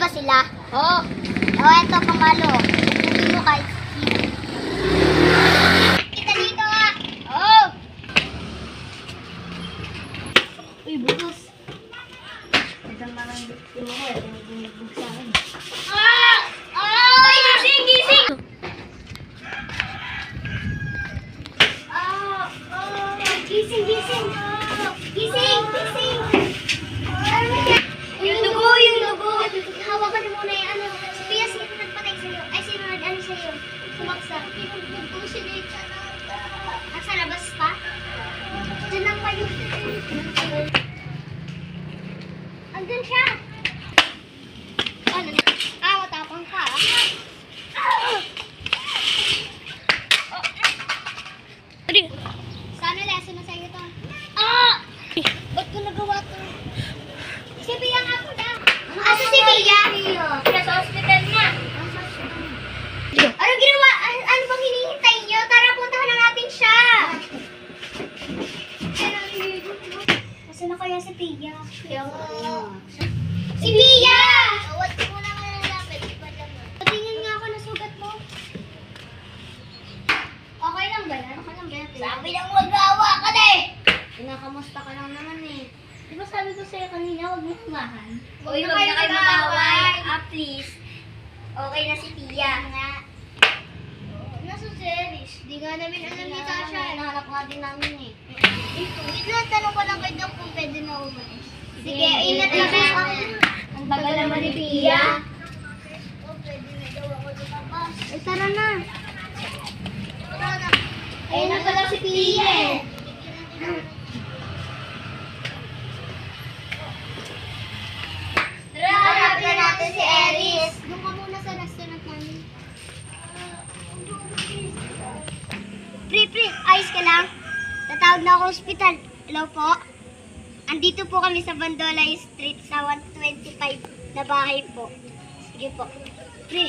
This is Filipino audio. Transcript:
ba sila? Oo. Oh, eto pangalo. Hindi mo kahit kita dito ah. Oo. Uy, butos. Isang marang biktima ko eh. Bumugbog sa akin. Ah! Ah! Uy, gising, gising! Ah! Ah! Gising, gising! Gising, gising! Yung dugo, yung dugo! Hawakan mo muna yung ano. Si Pia, sino nagpatay sa'yo? Ay, sino nag-ano sa'yo? Sumaksa. Pinugbog ko si Nathan. Nasa labas pa? Diyan lang kayo. Andun siya! Ano na? Ah, matapang ka ah. Sana lesson na sa'yo to. Ah! Ba't ko nagawa to? Si Pia nga po na. Asa si Pia? Nasa hospital niya. Ano ginawa? Ano bang hinihintay niyo? Tara, puntahan na natin siya. Asa na kaya si Pia? Si Pia! Huwag mo na nga nalapit. Patingin nga ako na sugat mo. Okay lang ba yan? Okay lang ba yan? Sabi lang mag-awa ka na eh! Kinakamusta ka lang naman eh. Di ba sabi ko sa'yo kanina, huwag mo kumahan? Uy, huwag na kayo mag-away. Please. Okay na si Tia. Nga. Nasa series. Di nga namin alam ni Tasha. Hinahanap nga din namin eh. Wait lang, tanong ko lang kay Doc kung pwede na umalis. Sige, Sige, ingat ingat ka. ka. Ang bagal naman ni Tia. Oh, pwede na daw ako lumabas. Eh, tara na. Tara na. Ayun na pala si Tia eh. Tara, hanapin na natin si Eris. Doon ka muna sa restaurant namin. Pre, ayos ka lang? Tatawag na ako hospital. Hello po? Andito po kami sa Bandola Street sa 125 na bahay po. Sige po. Pre,